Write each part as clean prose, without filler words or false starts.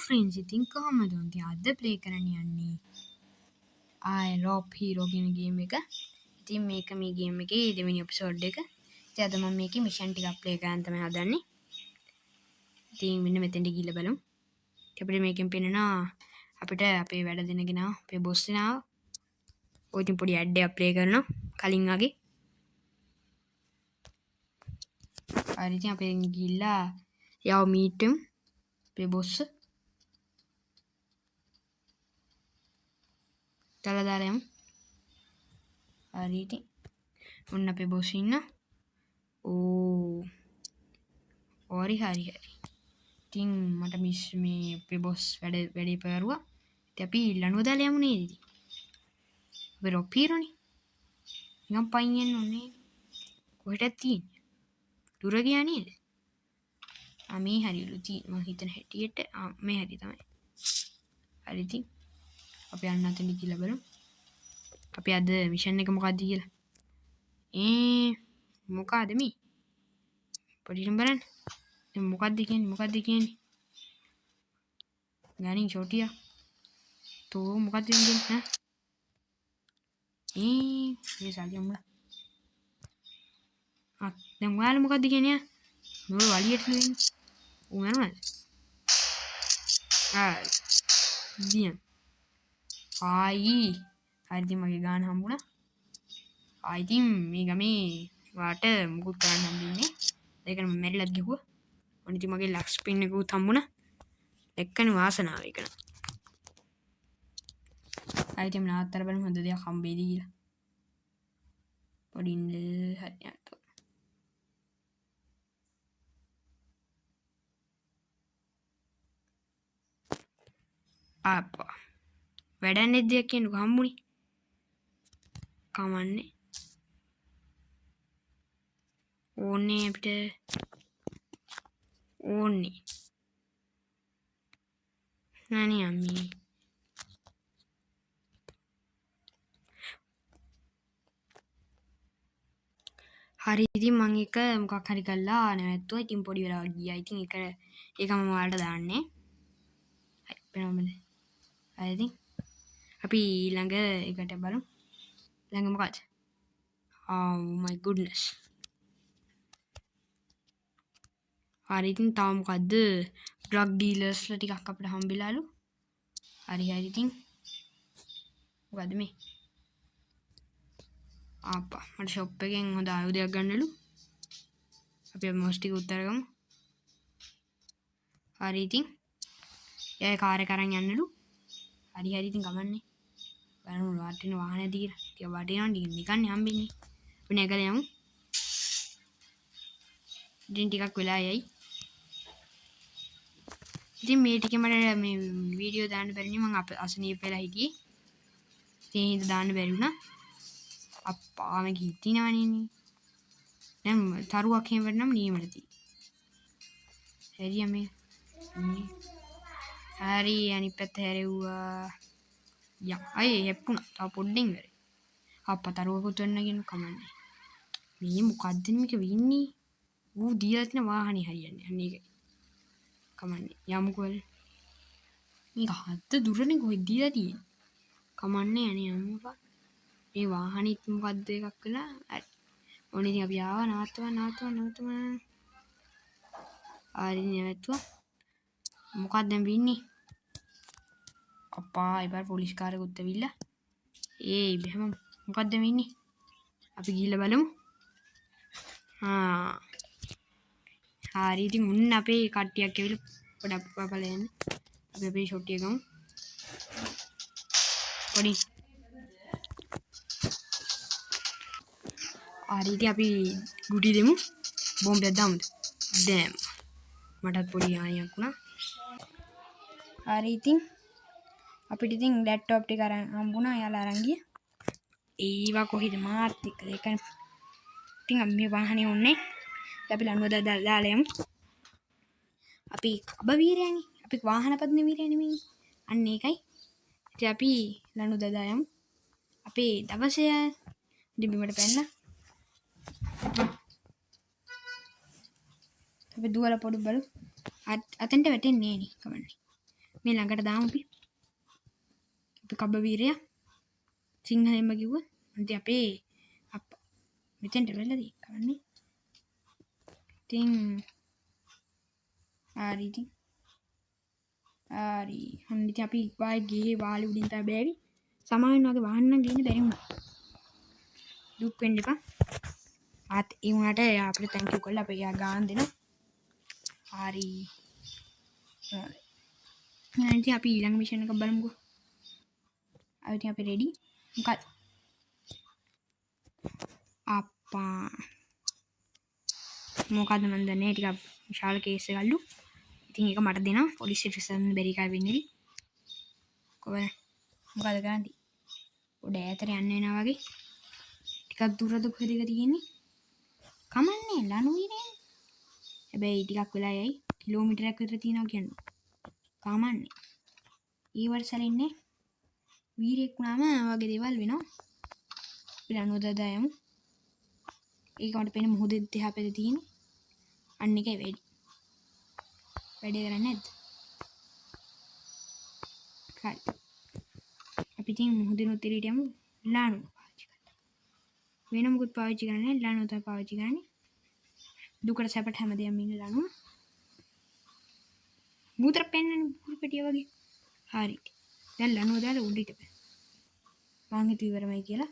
Friends ඉතින් කොහමද ඉතින් අද ප්ලේ කරන්න යන්නේ I Rope Hero කියන ගේම් එක. ඉතින් මේක මේ ගේම් එකේ දෙවෙනි එපිසෝඩ් එක. ඉතින් අද මම මේකේ මිෂන් ටිකක් ප්ලේ කරන්න තමයි හදන්නේ. ඉතින් මෙන්න මෙතෙන්ට ගිහිල්ලා බලමු. අපිට මේකෙන් පේනවා අපිට අපේ වැඩ දෙනගෙන අපේ බොස් එනවා. ඔය ඉතින් පොඩි ඇඩ් එකක් ප්ලේ කරනවා කලින් වගේ. හරි ඉතින් අපි ගිහිල්ලා යව මීට් වෙමු අපේ බොස්. දාලා යමු. හරි ඉතින් ඔන්න අපේ බොස් ඉන්න. ඕ හරි. ඉතින් මට මිස් මේ අපේ බොස් වැඩේ පෙරුවා. ඉතින් අපි ලනුව දාලා යමු නේද ඉතින්. අපි රොප් හීරෝනේ. නිකන් පයින් යන්න ඕනේ. කොහෙටද තියෙන්නේ? දුර ගියා නේද? මේ හරියලු මම හිතන හැටියට මේ හරිය තමයි. හරි ඉතින් අපි යන්න අතෙන් ගිහලා බලමු. අපි අද මිෂන් එක මොකක්ද කියලා. මොකක්ද මේ? පොඩිනම් බලන්න. මොකක්ද කියන්නේ? ගානින් ෂෝටියා. තෝ මොකක්ද කියන්නේ? මේ සල්ලියම් වල. දැන් ඔයාලා මොකක්ද කියන්නේ? මොකද වලියට නෙවෙයි. උමරනද? දියන්. හරි මගේ ගාන හම්බුණා. ඉතින් මේ ගමේ වාට මුකුත් කරන්න හම්බෙන්නේ. ඒකන මම මැරිලත් ගිහුවා. ඔන්න ඉතින් මගේ ලක්ස් පින් එකකුත් හම්බුණා. එක්කනේ වාසනාව ඒක නම්. ඉතින් නාත්තර බලමු හොඳ දෙයක් හම්බෙයිද කියලා. පොඩින් හරියට. ආප්පා. වැඩන්නේ දෙයක් කියනකො හම්බුනේ. කමන්නේ. ඕනේ අපිට ඕනේ. නෑ අම්මී. හරි ඉතින් මම එක මොකක් හරි කළා නැවැත්තුවා. ඉතින් පොඩි වෙලාවක් ගියා. ඉතින් ඒක මම ඔයාලට දාන්නේ. හරි වෙනවද? හරි ඉතින් අපි ඊළඟ එකට බලමු. ඊළඟ මොකක්ද? Oh my goodness. හරි ඉතින් තාම මොකද්ද? ඩ්‍රග් ඩීලර්ස්ලා ටිකක් අපිට හම්බෙලාලු. හරි ඉතින් මොකද්ද මේ? ආප්පා මට ෂොප් එකෙන් හොඳ ආයුධයක් ගන්නලු. අපි මොස් ටික උත්තර ගමු. හරි ඉතින් එයා කාර් එක අරන් යන්නලු. හරි ඉතින් ගමන්නේ. බලමු වටින වාහනේ දීලා. ඉතින් වටිනවා නිකන් හම්බෙන්නේ. අපි නැගලා යමු. ඉතින් ටිකක් වෙලා යයි. ඉතින් මේ ටික මට මේ වීඩියෝ දාන්න බැරි නේ මම අසනීප වෙලා හිටියේ. ඉතින් ඒක දාන්න බැරි වුණා. අප්පා මේක හිටිනවනේ නේ. දැන් තරුවක් එහෙම වෙන්නම් නියමද තියෙන්නේ. හරිය මේ. හරි අනිත් පැත්ත හැරෙව්වා. අය හැප්පුණා. තව පොඩ්ඩෙන් වෙරේ. අප්පා තරුවකුත් වෙන්න කියන කමන්නේ. මේ මොකද්ද මේක වෙන්නේ? ඌ දීලා තියෙන වාහනේ හරියන්නේ. අන්න ඒකයි. කමන්නේ. යමුකෝ. මේක හද්ද දුරනේ කොහෙද දීලා තියෙන්නේ? කමන්නේ අනේ යමුපා. මේ වාහනේත් මොකද්ද එකක් වෙලා. හරි. ඕනේ ඉතින් අපි ආවා නවත්තමන්. හරි නැවතුවා. මොකක්ද දැන් වෙන්නේ? අප්පා ඉබර පොලිස් කාරයෙකුත් ඇවිල්ලා. බැලමු මොකක්ද වෙන්නේ? අපි ගිහිල්ලා බලමු. හරි ඉතින් මුන්න අපේ කට්ටියක් ඇවිල්ලා පොඩක් බලන්න. අපි අපේ ෂොට් එක ගමු. පොඩි. හරි ඉතින් අපි ගුටි දෙමු. බෝම්බයක් දාමුද? දැන් මටත් පොඩි හානියක් වුණා. හරි ඉතින් අපිට ඉතින් ලැප්ටොප් ටික අරන් හම්බුණා. යාලා අරන් ගියා. ඒවා කොහෙද මාත් එක්ක ඒකනේ. ඉතින් අපි මේ වාහනේ උන්නේ. අපි ලනුව දාලා යමු. අපි කබ වීරයනේ. අපි වාහන පදින වීරය නෙමෙයි. අන්න ඒකයි. ඉතින් අපි ලනුව දාලා යමු. අපේ දවසේ දිබිමට පැනලා අපි දුවලා පොඩි බලමු. අතෙන්ට වැටෙන්නේ නේ කවන්නේ. මේ ළඟට දාමු අපි කබ වීරයා සිංහලෙන්ම කිව්වොත් ඉතින් අපේ අප්පා මෙතෙන්ට වෙලාදී කවන්නේ ඉතින් හරි ඉතින් හරි හොඳ ඉතින් අපි වායි ගියේ වාලේ උඩින් තමයි බෑවි සමාවෙන්න වගේ වහන්න ගින්න බැරි වුණා දුක් වෙන්න එපා ආත් ඒ වුණාට අපිට තැන්ක් යූ කරලා අපි යා ගාන දෙනවා හරි ඉතින් අපි ඊළඟ මිෂන් එක බලමුකෝ ඉතින් අපි රෙඩි මොකද අප්පා මොකද මන් දන්නේ ටිකක් විශාල කේස් එකක්ලු ඉතින් ඒක මට දෙනවා පොලිස් ස්ටේෂන් බැරි එකයි වෙන්නේ කොහොමද මොකද ගාන්දි උඩ ඈතට යන්න වෙනවා වගේ ටිකක් දුරද කොහෙද එක තියෙන්නේ කමන්නේ ලනුවිනේ හැබැයි ටිකක් වෙලා යයි කිලෝමීටරයක් විතර තියෙනවා කියන්නේ කමන්නේ ඒ වර්ෂලින්නේ වීරයෙක් වුණාම වගේ දේවල් වෙනවා අපි ලනුවදා යමු ඒක මට පේන මොහොතේ දෙහා පැත්තේ තියෙන අන්න එකයි වැඩේ කරන්නේ නැද්ද හරි අපි ඉතින් මොහොතේ ඉරියට යමු ලානුව පාවිච්චි කරලා වෙන මොකුත් පාවිච්චි කරන්නේ නැහැ ලානුව තමයි පාවිච්චි කරන්නේ දුකට සැපට හැමදේම ඉන්න ලානුව මුත්‍ර පෙන්නන්නේ පුරු පෙටිය වගේ හරි දැන් ලානුව දාලා උඩට මං හිතුව ඉවරමයි කියලා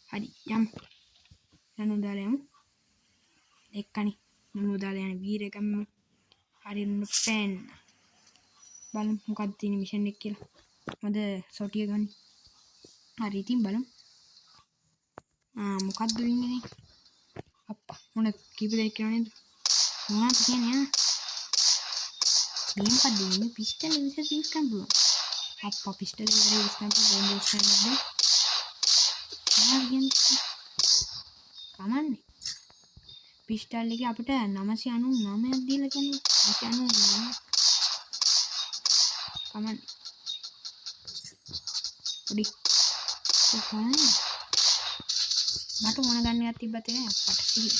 හරි යමු ලානුව දාලා යමු එක්කනේ ලානුව දාලා යන වීරකම් හරි පෙන්න බලමු මොකක්ද තියෙන මිෂන් එක කියලා මද සොටිය ගන්න හරි ඉතින් බලමු මොකක්ද වෙන්නේ අප්පා මොන කීප දෙනෙක් කියනවා නේද මොනවද කියන්නේ මේ මොකක්ද මේ පිස්ටල් යූස් කරන්න පුළුවන් අප්පා පිස්ටල් යූස් කරන්න බෝම්බ යූස් කරන්න කමන්නේ පිස්ටල් එකේ අපිට 999ක් දීලා කියන්නේ 999 කමන්නේ පොඩි කොහොමද මට මොන ගන්නයක් තිබ්බත් ඒක අපට සිහිය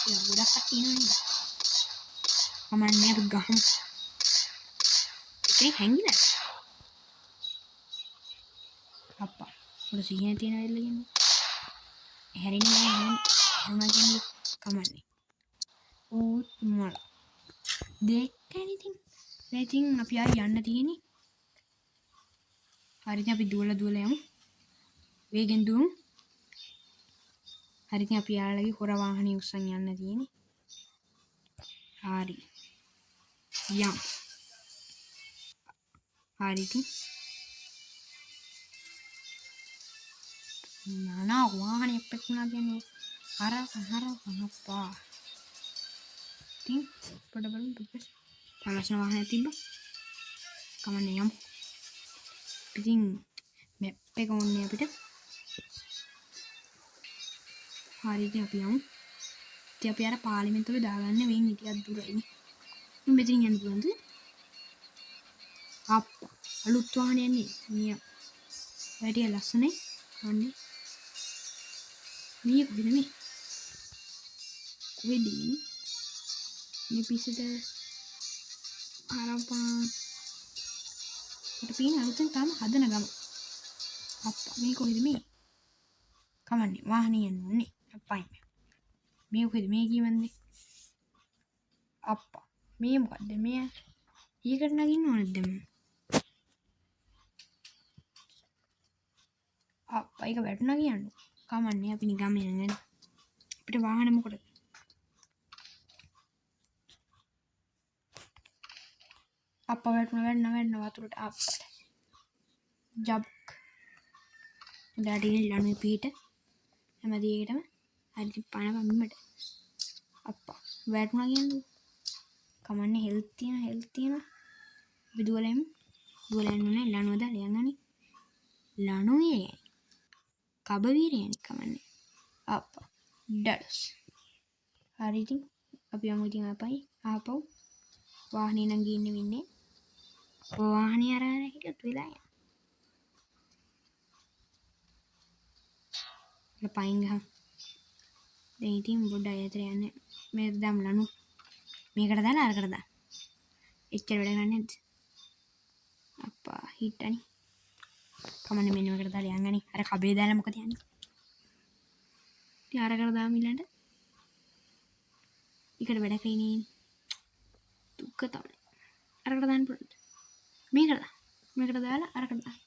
ඒක ගොඩක් තියෙනවනේ කමන්නේ අපි ගහමු ඒක හැංගිලා අප්පා උඩ සිහිය තියෙන වෙලෙ කියන්නේ හැරෙන්නේ නැහැ කියන්නේ කමන්නේ ඕත් මල දෙකනේ ඉතින් අපි ආය යන්න තියෙන්නේ හරි ඉතින් අපි දුවලා යමු වේගෙන් දුවමු හරි ඉතින් අපි යාළුවගේ හොර වාහනේ උස්සන් යන්න තියෙන්නේ හරි යම් හරි ඉතින් නානා වාහනේ පෙට්ටුනා කියන්නේ අර අප්පා ඉතින් පොඩ බලමු පිටස් තලස්න වාහනේ තිබ්බා කමන්නේ යමු ඉතින් මැප් එක ඕනේ අපිට හරි ඉතින් අපි යමු ඉතින් අපි අර පාර්ලිමේන්තුවේ දාගන්න වෙන්නේ ටිකක් දුරයිනේ ඉතින් මෙතනින් යන්න පුළුවන්ද අප්පා අලුත් වාහනේ යන්නේ මියා වැඩි ලස්සනයි අනේ මේ කොහෙද මේ මේ පිස්සට ආරම්පා මට පේන අලුතෙන් තාම හදන ගම අප්පා මේ කොහෙද මේ කමන්නේ වාහනේ යන්න ඕනේ අප්පා මේ කොහෙද මේ කියවන්නේ අප්පා මේ මොකද්ද මේ ඊකට නගින්න ඕනද දැන් අප්පා ඒක වැටුණා කියන්නේ කමන්නේ අපි නිකම්ම යන්නේ අපිට වාහන මොකටද අප්පා වැටුණා වතුරට අප්පා ජබ්ක් ඩැඩි ලනු පීට හැමදේකටම හරි පාන පම්මට අප්පා වැටුණා කියන්නේ කමන්නේ හෙල්ත් තියෙන අපි දුවලෙමු දුවලන්නේ ලනුව දාලා යන්නනේ ලනුවේ කබ වීරයනේ කමන්නේ අප්පා ඩඩස් හරි ඉතින් අපි යමු ඉතින් ආපහු වාහනේ නම් ගින්නේ වෙන්නේ වාහනේ අරගෙන හිටියොත් වෙලා යන පයින් ගහ දැන් ඉතින් බොඩ අයතර යන්නේ මේ දම් ලනු මේකට දාලා අරකට දාන්න. එච්චර වැඩ ගන්න නැද්ද? අප්පා හිට්ටනි. කමන්නේ මෙන්න මේකට දාලා යන්නනේ. අර කබේ දාලා මොකද යන්නේ? ඉතින් අරකට දාමු ඊළඟට. ඊකට වැඩ කරිනේ. දුක තමයි. අරකට දාන්න පුළුවන්ද? මේකට දාලා අරකට දාන්න.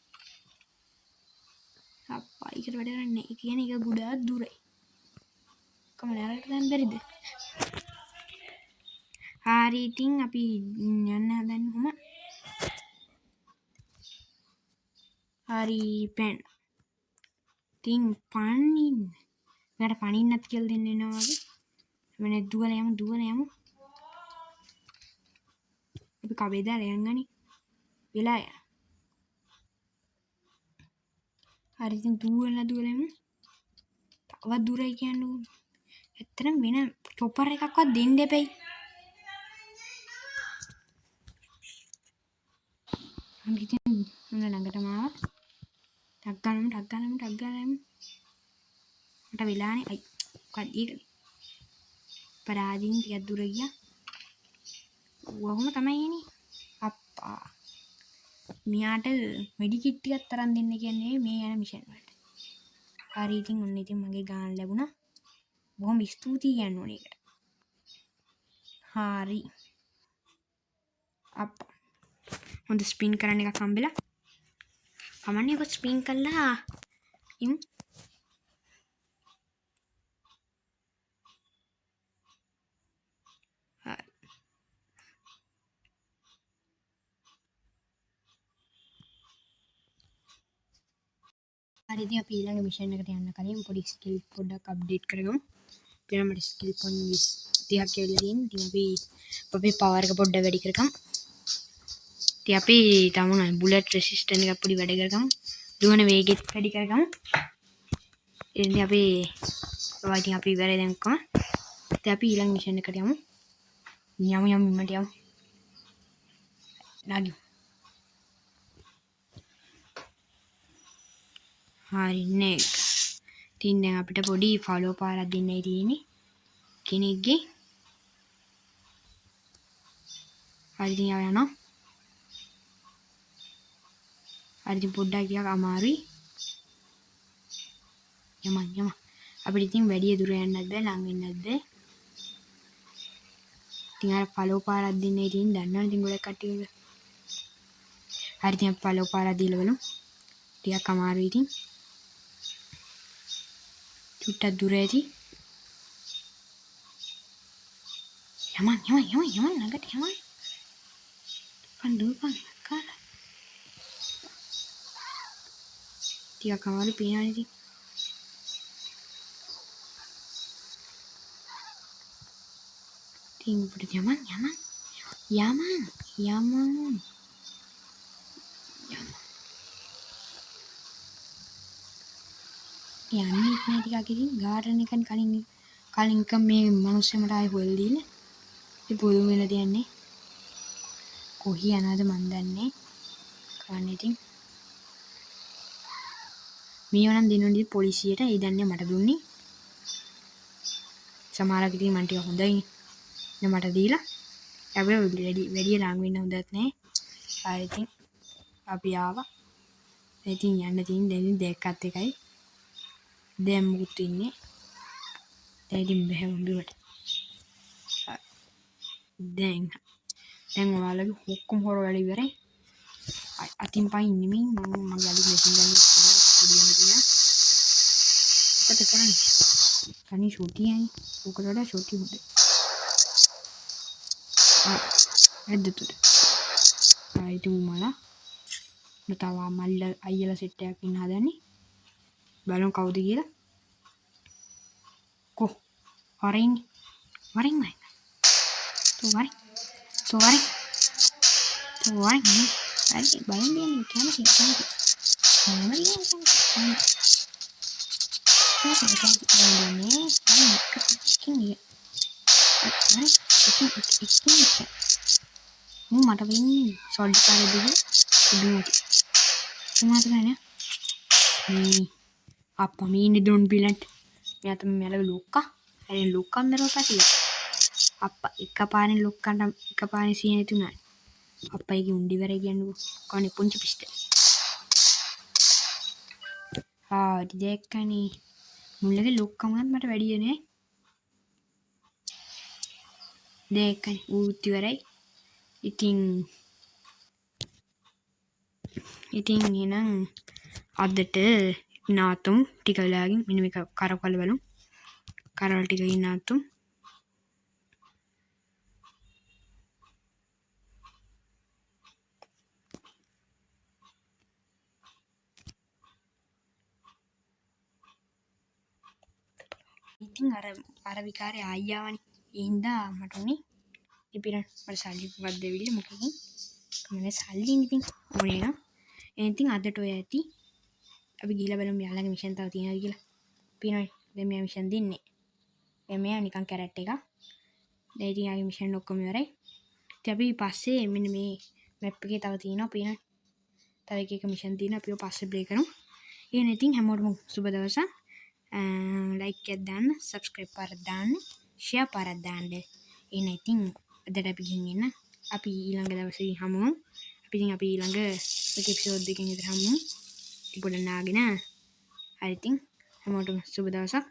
අප්පා ඊකට වැඩ කරන්නේ නැහැ. ඒ කියන්නේ ඒක ගොඩාක් දුරයි. කමන්නේ අරකට දාන්න බැරිද? හරි ඉතින් අපි යන්න හදන්නේ කොහොම? හරි පෑන්. ඉතින් පනින්න. මට පනින්නත් කියලා දෙන්න එනවා වගේ. මම දුවලා යමු. අපි කබේ දාලා යන්නනේ. වෙලා යන්න. හරි ඉතින් දුවලා යමු. තවත් දුරයි කියන්නේ. ඇත්තටම වෙන චොපර් එකක්වත් දෙන්න එපයි. මම ඉතින් ළඟටම ආවා. ටක් ගාලම. මට වෙලානේ. අයි මොකක්ද ඒක? පරාදීන් ටිකක් දුර ගියා. වහම තමයි එන්නේ. අප්පා. මෙයාට මෙඩි කිට් ටිකක් තරම් දෙන්න කියන්නේ මේ යන මිෂන් වලට. හරි ඉතින් ඔන්න ඉතින් මගේ ගාන ලැබුණා. බොහොම ස්තුතියි කියන්න ඕනේ ඒකට. හරි. අප්පා. හොඳ ස්පින් කරන්න එකක් හම්බෙලා. කමන්නේ ඔක ස්පින් කළා. ඉමු. හරි ඉතින් අපි ඊළඟ මිෂන් එකට යන්න කලින් පොඩි ස්කිල් පොඩ්ඩක් අප්ඩේට් කරගමු. පිරමිඩ් ස්කිල් පොයින්ට් 30ක් කියලා තියෙනවා. ඉතින් අපි අපේ පවර් එක පොඩ්ඩක් වැඩි කරගමු. ඉතින් අපි තමුණ බුලට් රෙසිස්ටන්ට් එකක් පොඩි වැඩි කරගමු. දුවන වේගෙත් වැඩි කරගමු. ඉතින් අපි ඉවරයි දැන් කොහොම. ඉතින් අපි ඊළඟ මිෂන් එකට යමු. යමු ඉමට යමු. නාගිමු. හරි නේ. ඉතින් දැන් අපිට පොඩි ෆලෝ පාරක් දෙන්නයි තියෙන්නේ. කෙනෙක්ගේ. හරි ඉතින් යනවා. හරි ඉතින් පොඩ්ඩක් ටිකක් අමාරුයි. යමන්. අපිට ඉතින් වැඩි දුර යන්නත් බෑ ලඟ වෙන්නත් බෑ. ඉතින් අර ෆලෝ පාරක් දෙන්නයි තියෙන්නේ. දන්නවනේ ඉතින් ගොඩක් කට්ටිය. හරි ඉතින් අපි ෆලෝ පාරක් දීලා බලමු. ටිකක් අමාරුයි ඉතින්. චුට්ටක් දුර ඇති. යමන් ළඟට යමන්. දුවපන් කාලා. ටිකක් අමාරු පේනවනේ ඉතින්. ඉතින් අපිට යමන්. යන්නේ නැහැ ටිකක් ඉතින් ගාර්ඩන් එකෙන් කලින් මේ මිනිස්සුන්ට ආයෙ හොයලා දීලා. ඉතින් පුදුම වෙලා තියන්නේ. කොහි යනවද මන් දන්නේ. කවන්නේ ඉතින්. මේව නම් දෙනුනේ පොලිසියට. ඒ දන්නේ මට දුන්නේ. සමහරක් ඉතින් මන් ටික හොඳයිනේ. දැන් මට දීලා. අපි වැඩි ලාං වෙන්න හොඳත් නැහැ. හරි ඉතින් අපි ආවා. ඉතින් යන්න තියෙන දැන් දෙකත් එකයි. දැන් මුකුත් ඉන්නේ. දැන් ඉතින් බැහැ බිමට. දැන් ඔයාලගේ ඔක්කොම හොර වැඩ ඉවරයි. අතින් පයින් නෙමෙයි මම මගේ අලුත් මැෂින් ගන්න ස්ටුඩියෝ එකට ගියා. ඔකට කරන්නේ. කණි ෂූටියයි. ඔකට වඩා ෂූටි හොඳයි. ඇද්දතුට. ආයිතු මලා. නතව මල්ල අයියලා සෙට් එකක් ඉන්න හදන්නේ. බලමු කවුද කියලා. වරින් තෝ වරින් හරි බලන්න යන්නේ කැමති මට වෙන්නේ සොල්ඩ් කාරේ දුන්නේ මොනවද කරන්නේ මේ අප්පා මේ ඉන්නේ ඩොන් බිලන්ට් මෙයා තමයි මෙයාලගේ ලොක්කා හැරෙන් ලොක්කා මෙරව පැටිලා අප්පා එකපාරෙන් ලොක්කන්ට එකපාරෙන් සිහිය නැති වුණා. අප්පයිගේ උණ්ඩි වැරයි කියන්නේ කවනේ පුංචි පිස්ටල්. හරි දැක්කනේ. මුල්ලගේ ලොක්කමත් මට වැඩිය නේ. දැක්කනේ ඌත් ඉවරයි. ඉතින් එහෙනම් අදට නාතුම් ටික වෙලාවකින් මෙන්න මේක කරකවල බලමු. කරවල ටිකකින් නාතුම්. ඉතින් අර විකාරේ ආයියාවනේ. ඒ හින්දා මට උනේ ඉතින් මට සල්ලි මොකක්ද දෙවිල්ල මොකකින් මම සල්ලි ඉතින් ඕනේ නම් ඉතින් අදට ඔය ඇති අපි ගිහලා බලමු යාළගේ මිෂන් තව තියෙනවද කියලා. පිනෝයි දැන් මෙයා මිෂන් දෙන්නේ. දැන් මෙයා නිකන් කැරට් එකක්. දැන් ඉතින් යාගේ මිෂන් ඔක්කොම ඉවරයි. ඉතින් අපි පස්සේ මෙන්න මේ මැප් එකේ තව තියෙනවා පිනෝයි. තව එක මිෂන් තියෙනවා අපි පස්සේ ප්ලේ කරමු. එහෙනම් ඉතින් හැමෝටම සුබ දවසක්. ලයික් එකක් දාන්න, සබ්ස්ක්‍රයිබ් පාරක් දාන්න, ෂෙයා පාරක් දාන්න. එහෙනම් ඉතින් අදට අපි ගිහින් එන්න. අපි ඊළඟ දවසේ හමුවමු. අපි ඊළඟ එපිසෝඩ් එකකින් විතර හමුවමු. පොඩ නාගෙන. හරි ඉතින් හැමෝටම සුබ දවසක්.